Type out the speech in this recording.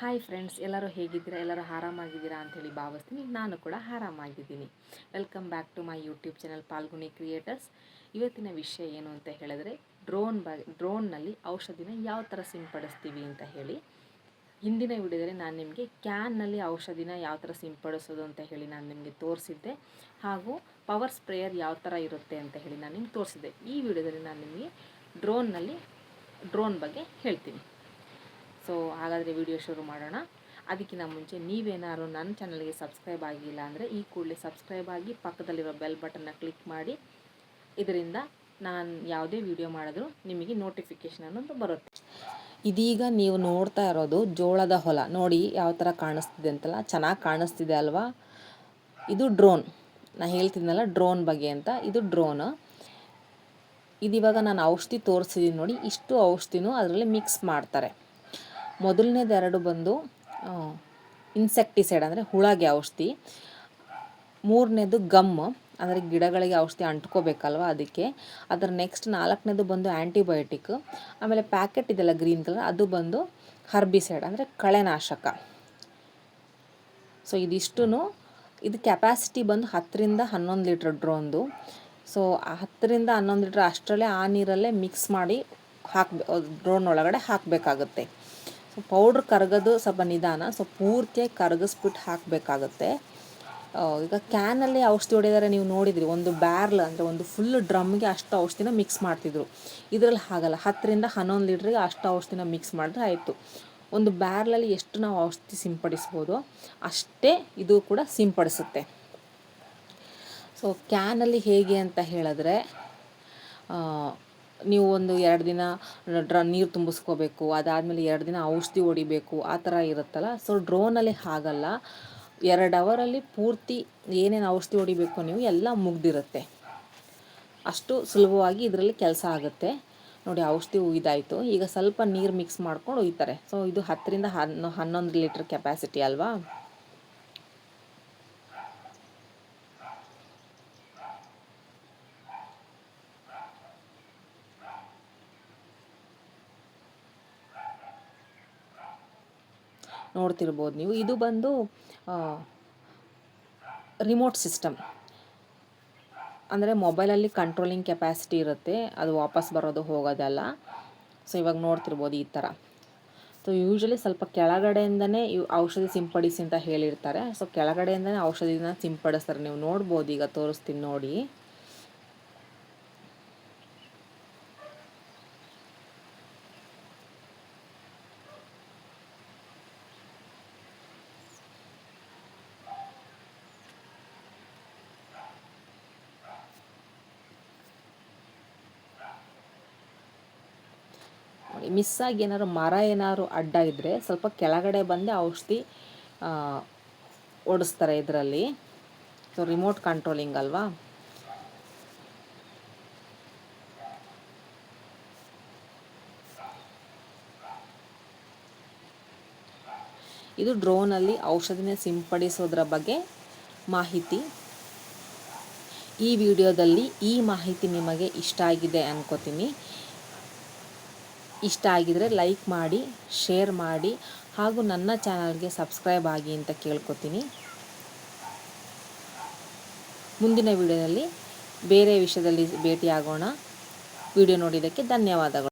Hi friends, ಎಲ್ಲರೂ ಹೇಗಿದ್ದೀರಾ? ಎಲ್ಲರೂ ಆರಾಮಾಗಿದ್ದೀರಾ ಅಂಥೇಳಿ ಭಾವಿಸ್ತೀನಿ. ನಾನು ಕೂಡ ಆರಾಮಾಗಿದ್ದೀನಿ. Welcome back to my YouTube channel Phalguni creators. ಇವತ್ತಿನ ವಿಷಯ ಏನು ಅಂತ ಹೇಳಿದ್ರೆ, ಡ್ರೋನ್ನಲ್ಲಿ ಔಷಧಿನ ಯಾವ ಥರ ಸಿಂಪಡಿಸ್ತೀವಿ ಅಂತ ಹೇಳಿ. ಹಿಂದಿನ ವಿಡಿಯೋದಲ್ಲಿ ನಾನು ನಿಮಗೆ ಕ್ಯಾನ್ನಲ್ಲಿ ಔಷಧಿನ ಯಾವ ಥರ ಸಿಂಪಡಿಸೋದು ಅಂತ ಹೇಳಿ ನಾನು ನಿಮಗೆ ತೋರಿಸಿದ್ದೆ. ಹಾಗೂ ಪವರ್ ಸ್ಪ್ರೇಯರ್ ಯಾವ ಥರ ಇರುತ್ತೆ ಅಂತ ಹೇಳಿ ನಾನು ನಿಮ್ಗೆ ತೋರಿಸಿದ್ದೆ. ಈ ವಿಡಿಯೋದಲ್ಲಿ ನಾನು ನಿಮಗೆ ಡ್ರೋನ್ ಬಗ್ಗೆ ಹೇಳ್ತೀನಿ. ಸೊ ಹಾಗಾದರೆ ವಿಡಿಯೋ ಶುರು ಮಾಡೋಣ. ಅದಕ್ಕಿಂತ ಮುಂಚೆ ನೀವೇನಾದ್ರು ನನ್ನ ಚಾನಲ್ಗೆ ಸಬ್ಸ್ಕ್ರೈಬ್ ಆಗಿಲ್ಲ ಅಂದರೆ ಈ ಕೂಡಲೇ ಸಬ್ಸ್ಕ್ರೈಬ್ ಆಗಿ ಪಕ್ಕದಲ್ಲಿರೋ ಬೆಲ್ ಬಟನ್ನ ಕ್ಲಿಕ್ ಮಾಡಿ. ಇದರಿಂದ ನಾನು ಯಾವುದೇ ವಿಡಿಯೋ ಮಾಡಿದ್ರೂ ನಿಮಗೆ ನೋಟಿಫಿಕೇಷನ್ ಅನ್ನೋದು ಬರುತ್ತೆ. ಇದೀಗ ನೀವು ನೋಡ್ತಾ ಇರೋದು ಜೋಳದ ಹೊಲ. ನೋಡಿ ಯಾವ ಥರ ಕಾಣಿಸ್ತಿದೆ ಅಂತಲ್ಲ, ಚೆನ್ನಾಗಿ ಕಾಣಿಸ್ತಿದೆ ಅಲ್ವಾ? ಇದು ಡ್ರೋನ್. ನಾನು ಹೇಳ್ತಿದ್ನಲ್ಲ ಡ್ರೋನ್ ಬಗ್ಗೆ ಅಂತ. ಇದು ಡ್ರೋನ್. ಇದಿವಾಗ ನಾನು ಔಷಧಿ ತೋರಿಸಿದ್ದೀನಿ ನೋಡಿ. ಇಷ್ಟು ಔಷಧಿನೂ ಅದರಲ್ಲಿ ಮಿಕ್ಸ್ ಮಾಡ್ತಾರೆ. ಮೊದಲನೇದು ಎರಡು ಬಂದು ಇನ್ಸೆಕ್ಟಿಸೈಡ್ ಅಂದರೆ ಹುಳಗೆ ಔಷಧಿ. ಮೂರನೇದು ಗಮ್ ಅಂದರೆ ಗಿಡಗಳಿಗೆ ಔಷಧಿ ಅಂಟ್ಕೋಬೇಕಲ್ವ ಅದಕ್ಕೆ. ಅದರ ನೆಕ್ಸ್ಟ್ ನಾಲ್ಕನೇದು ಬಂದು ಆ್ಯಂಟಿಬಯೋಟಿಕ್. ಆಮೇಲೆ ಪ್ಯಾಕೆಟ್ ಇದೆಲ್ಲ ಗ್ರೀನ್ ಕಲರ್, ಅದು ಬಂದು ಹರ್ಬಿಸೈಡ್ ಅಂದರೆ ಕಳೆನಾಶಕ. ಸೊ ಇದಿಷ್ಟು ಇದು ಕೆಪಾಸಿಟಿ ಬಂದು 10ರಿಂದ 11 ಲೀಟ್ರ್ ಡ್ರೋನ್ದು. ಸೊ 10ರಿಂದ 11 ಲೀಟ್ರ್ ಅಷ್ಟರಲ್ಲೇ ಆ ನೀರಲ್ಲೇ ಮಿಕ್ಸ್ ಮಾಡಿ ಡ್ರೋನ್ ಒಳಗಡೆ ಹಾಕಬೇಕಾಗುತ್ತೆ. ಸೊ ಪೌಡ್ರ್ ಕರಗೋದು ಸ್ವಲ್ಪ ನಿಧಾನ. ಸೊ ಪೂರ್ತಿಯಾಗಿ ಕರಗಿಸ್ಬಿಟ್ಟು ಹಾಕಬೇಕಾಗತ್ತೆ. ಈಗ ಕ್ಯಾನಲ್ಲಿ ಔಷಧಿ ಹೊಡೆದರೆ ನೀವು ನೋಡಿದ್ರಿ, ಒಂದು ಬ್ಯಾರ್ಲ್ ಅಂದರೆ ಒಂದು ಫುಲ್ ಡ್ರಮ್ಗೆ ಅಷ್ಟು ಔಷಧಿನ ಮಿಕ್ಸ್ ಮಾಡ್ತಿದ್ರು. ಇದರಲ್ಲಿ ಹಾಗಲ್ಲ, 10ರಿಂದ 11 ಲೀಟ್ರಿಗೆ ಅಷ್ಟು ಔಷಧಿನ ಮಿಕ್ಸ್ ಮಾಡಿದ್ರೆ ಆಯಿತು. ಒಂದು ಬ್ಯಾರ್ಲಲ್ಲಿ ಎಷ್ಟು ನಾವು ಔಷಧಿ ಸಿಂಪಡಿಸ್ಬೋದು ಅಷ್ಟೇ ಇದು ಕೂಡ ಸಿಂಪಡಿಸುತ್ತೆ. ಸೊ ಕ್ಯಾನಲ್ಲಿ ಹೇಗೆ ಅಂತ ಹೇಳಿದ್ರೆ, ನೀವು ಒಂದು 2 ದಿನ ನೀರು ತುಂಬಿಸ್ಕೋಬೇಕು, ಅದಾದಮೇಲೆ 2 ದಿನ ಔಷಧಿ ಹೊಡಿಬೇಕು, ಆ ಥರ ಇರುತ್ತಲ್ಲ. ಸೊ ಡ್ರೋನಲ್ಲಿ ಹಾಗಲ್ಲ, 2 ಅವರಲ್ಲಿ ಪೂರ್ತಿ ಏನೇನು ಔಷಧಿ ಹೊಡಿಬೇಕು ನೀವು ಎಲ್ಲ ಮುಗ್ದಿರುತ್ತೆ. ಅಷ್ಟು ಸುಲಭವಾಗಿ ಇದರಲ್ಲಿ ಕೆಲಸ ಆಗುತ್ತೆ. ನೋಡಿ ಔಷಧಿ ಉಯ್ದಾಯಿತು. ಈಗ ಸ್ವಲ್ಪ ನೀರು ಮಿಕ್ಸ್ ಮಾಡ್ಕೊಂಡು ಉಯ್ತಾರೆ. ಸೊ ಇದು 10ರಿಂದ 11 ಲೀಟ್ರ್ ಕೆಪಾಸಿಟಿ ಅಲ್ವಾ? ನೋಡ್ತಿರ್ಬೋದು ನೀವು. ಇದು ಬಂದು ರಿಮೋಟ್ ಸಿಸ್ಟಮ್ ಅಂದರೆ ಮೊಬೈಲಲ್ಲಿ ಕಂಟ್ರೋಲಿಂಗ್ ಕೆಪಾಸಿಟಿ ಇರುತ್ತೆ, ಅದು ವಾಪಸ್ ಬರೋದು ಹೋಗೋದಲ್ಲ. ಸೊ ಇವಾಗ ನೋಡ್ತಿರ್ಬೋದು ಈ ಥರ. ಸೊ ಯೂಶ್ವಲಿ ಸ್ವಲ್ಪ ಕೆಳಗಡೆಯಿಂದನೇ ಔಷಧಿ ಸಿಂಪಡಿಸಿ ಅಂತ ಹೇಳಿರ್ತಾರೆ. ಸೊ ಕೆಳಗಡೆಯಿಂದನೇ ಔಷಧಿನ ಸಿಂಪಡಿಸ್ತಾರೆ. ನೀವು ನೋಡ್ಬೋದು, ಈಗ ತೋರಿಸ್ತೀನಿ ನೋಡಿ. ಮಿಸ್ಸಾಗಿ ಏನಾದ್ರು ಮರ ಏನಾದ್ರು ಅಡ್ಡ ಇದ್ದರೆ ಸ್ವಲ್ಪ ಕೆಳಗಡೆ ಬಂದು ಔಷಧಿ ಓಡಿಸ್ತಾರೆ ಇದರಲ್ಲಿ. ಸೊ ರಿಮೋಟ್ ಕಂಟ್ರೋಲಿಂಗ್ ಅಲ್ವಾ? ಇದು ಡ್ರೋನಲ್ಲಿ ಔಷಧಿನ ಸಿಂಪಡಿಸೋದ್ರ ಬಗ್ಗೆ ಮಾಹಿತಿ. ಈ ವಿಡಿಯೋದಲ್ಲಿ ಈ ಮಾಹಿತಿ ನಿಮಗೆ ಇಷ್ಟ ಆಗಿದೆ ಅನ್ಕೋತೀನಿ. ಇಷ್ಟ ಆಗಿದರೆ ಲೈಕ್ ಮಾಡಿ, ಶೇರ್ ಮಾಡಿ, ಹಾಗೂ ನನ್ನ ಚಾನಲ್ಗೆ ಸಬ್ಸ್ಕ್ರೈಬ್ ಆಗಿ ಅಂತ ಕೇಳ್ಕೊತೀನಿ. ಮುಂದಿನ ವಿಡಿಯೋದಲ್ಲಿ ಬೇರೆ ವಿಷಯದಲ್ಲಿ ಭೇಟಿಯಾಗೋಣ. ವಿಡಿಯೋ ನೋಡಿದ್ದಕ್ಕೆ ಧನ್ಯವಾದಗಳು.